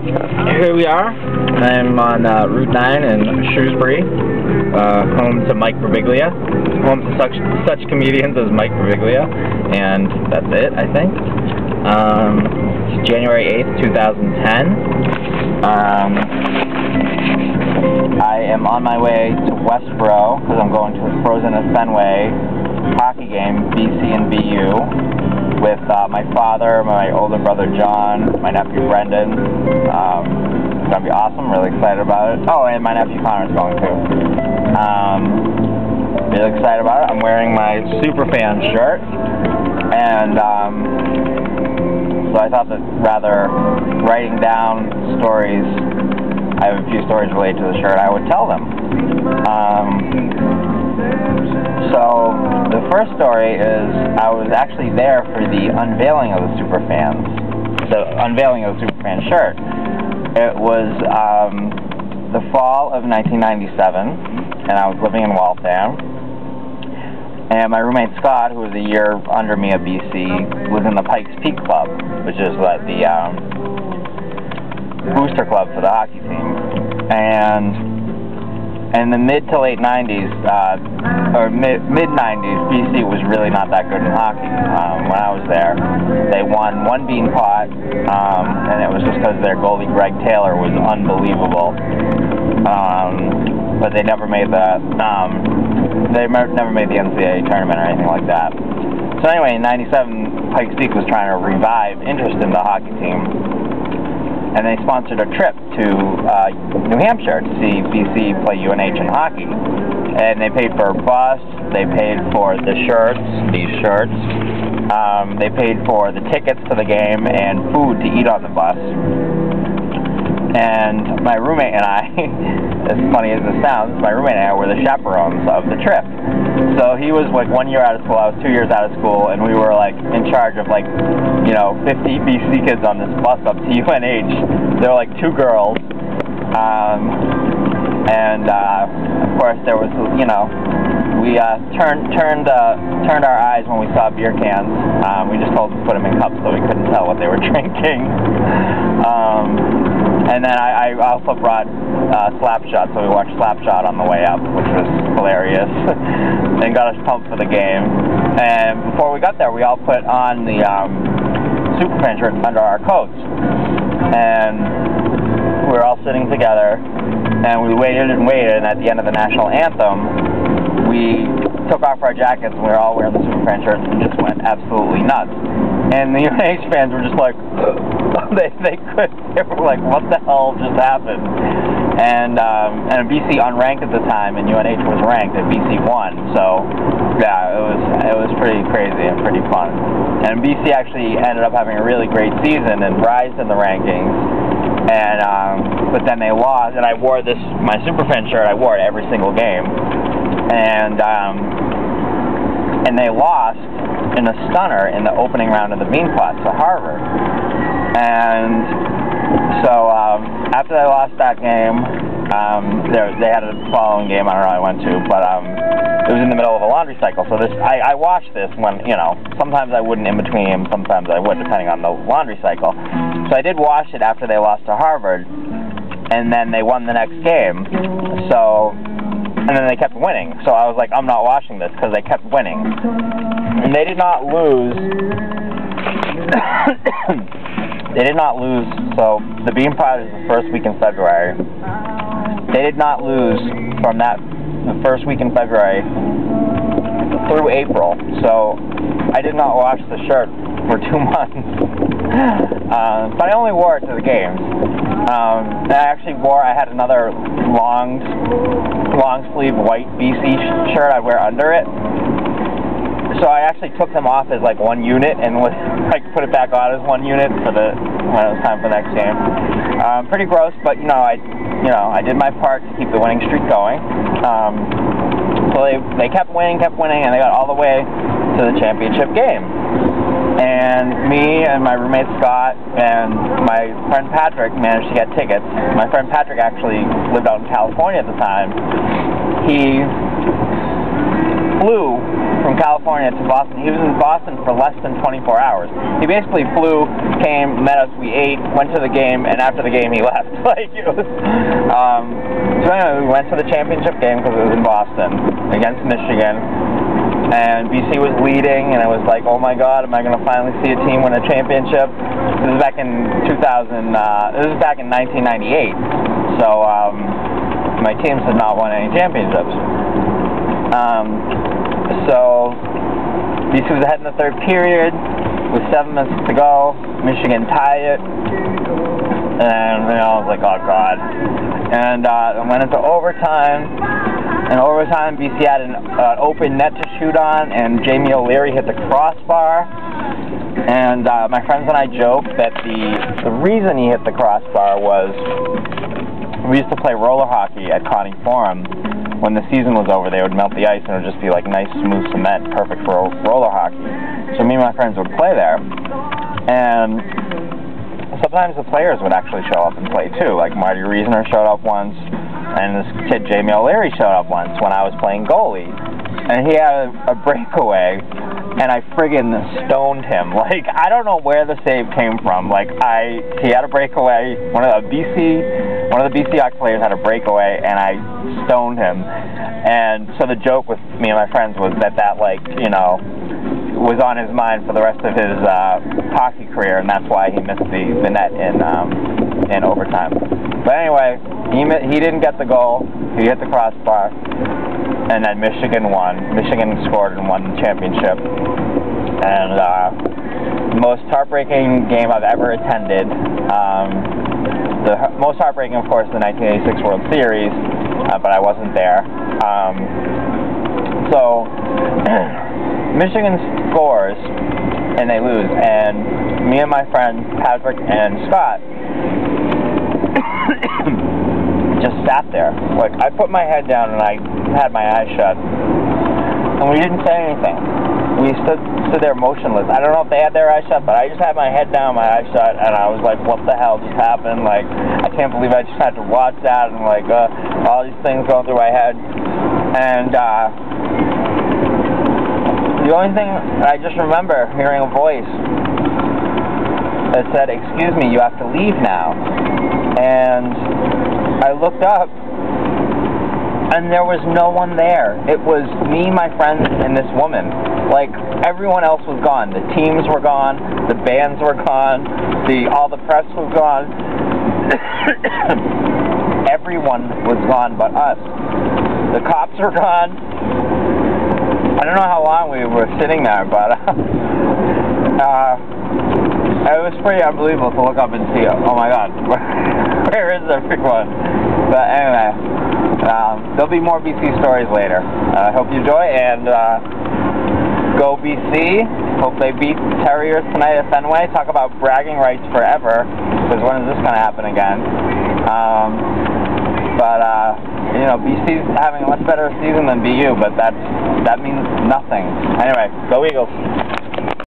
Here we are. I'm on Route 9 in Shrewsbury, home to Mike Birbiglia, home to such comedians as Mike Birbiglia, and that's it, I think. It's January 8th, 2010. I am on my way to Westboro because I'm going to the Frozen at Fenway hockey game, BC and BU. With my father, my older brother John, my nephew Brendan. It's going to be awesome, really excited about it. Oh, and my nephew Connor's going too. Really excited about it. I'm wearing my Superfan shirt, and so I thought that rather writing down stories, I have a few stories related to the shirt, I would tell them. So, the first story is, I was actually there for the unveiling of the Superfans. The unveiling of the Superfan shirt. It was the fall of 1997, and I was living in Waltham. And my roommate Scott, who was a year under me at BC, was in the Pikes Peak Club, which is the booster club for the hockey team. And in the mid to late 90s, or mid-90s, BC was really not that good in hockey. When I was there, they won one bean pot, and it was just because their goalie Greg Taylor was unbelievable. But they never made the NCAA tournament or anything like that. So anyway, in '97, Pikes Peak was trying to revive interest in the hockey team. And they sponsored a trip to New Hampshire to see BC play UNH in hockey. And they paid for a bus, they paid for the shirts, these shirts, they paid for the tickets to the game and food to eat on the bus. And my roommate and I, as funny as it sounds, my roommate and I were the chaperones of the trip. So he was like 1 year out of school, I was 2 years out of school, and we were like in charge of like, 50 BC kids on this bus up to UNH. There were like 2 girls, and of course there was, we turned our eyes when we saw beer cans. We just told them to put them in cups so we couldn't tell what they were drinking. And then I also brought Slapshot, so we watched Slapshot on the way up, which was hilarious, and got us pumped for the game. And before we got there, we all put on the Superfan shirts under our coats. And we were all sitting together, and we waited and waited, and at the end of the national anthem, we took off our jackets, and we were all wearing the Superfan shirts, and just went absolutely nuts. And the UNH fans were just like, they were like, what the hell just happened? And BC unranked at the time, and UNH was ranked, and BC won. So yeah, it was pretty crazy and pretty fun. And BC actually ended up having a really great season and rised in the rankings. And but then they lost, and I wore my Superfan shirt. I wore it every single game, and they lost in a stunner in the opening round of the Bean Pot to Harvard. And so after they lost that game, they had a following game, I don't know, I went to, but it was in the middle of a laundry cycle. So I watched this when, sometimes I wouldn't in between games, sometimes I would, depending on the laundry cycle. So I did watch it after they lost to Harvard, and then they won the next game. And then they kept winning. So I was like, I'm not watching this because they kept winning. And they did not lose. They did not lose. So the Bean Pot is the first week in February. They did not lose from the first week in February through April. So I did not wash the shirt for 2 months. But I only wore it to the games. I had another long sleeve white BC shirt I'd wear under it. So I actually took them off as like one unit and put it back on as one unit when it was time for the next game. Pretty gross, but I did my part to keep the winning streak going. So they kept winning, and they got all the way to the championship game. And me and my roommate Scott and my friend Patrick managed to get tickets. My friend Patrick actually lived out in California at the time. flew from California to Boston. He was in Boston for less than 24 hours. He basically flew, came, met us, we ate, went to the game, and after the game he left. Like, it was, so anyway, we went to the championship game because it was in Boston against Michigan, and BC was leading, and I was like, oh my god, am I going to finally see a team win a championship? This was back in 1998, so my teams had not won any championships. So BC was ahead in the third period with 7 minutes to go. Michigan tied it, and I was like, oh god. And it went into overtime. In overtime, BC had an open net to shoot on, and Jamie O'Leary hit the crossbar. And my friends and I joked that the reason he hit the crossbar was we used to play roller hockey at Conning Forum. When the season was over, they would melt the ice and it would just be like nice, smooth cement, perfect for roller hockey. So me and my friends would play there. And sometimes the players would actually show up and play too. Like Marty Reasoner showed up once, and this kid Jamie O'Leary showed up once when I was playing goalie. And he had a breakaway, and I friggin' stoned him. Like, I don't know where the save came from. Like, he had a breakaway. One of the BC Ox players had a breakaway, and I stoned him. And so the joke with me and my friends was that like, you know, was on his mind for the rest of his hockey career, and that's why he missed the net in overtime. But anyway, he didn't get the goal. He hit the crossbar, and then Michigan won. Michigan scored and won the championship. And the most heartbreaking game I've ever attended. The most heartbreaking, of course, the 1986 World Series, but I wasn't there. So Michigan scores and they lose, and me and my friend Patrick and Scott just sat there. Like, I put my head down and I had my eyes shut, and we didn't say anything. We stood there motionless. I don't know if they had their eyes shut, but I just had my head down, my eyes shut, and I was like, what the hell just happened? Like, I can't believe I just had to watch that, and like, all these things going through my head. And the only thing I just remember hearing a voice that said, excuse me, you have to leave now. And I looked up, and there was no one there. It was me, my friends, and this woman. Like, everyone else was gone. The teams were gone, the bands were gone, all the press was gone. Everyone was gone but us. The cops were gone. I don't know how long we were sitting there, but it was pretty unbelievable to look up and see, oh my god, where is everyone? But anyway, there'll be more BC stories later. I hope you enjoy, and go BC. Hope they beat Terriers tonight at Fenway. Talk about bragging rights forever, because when is this going to happen again? You know, BC's having a much better season than BU, but that means nothing. Anyway, go Eagles.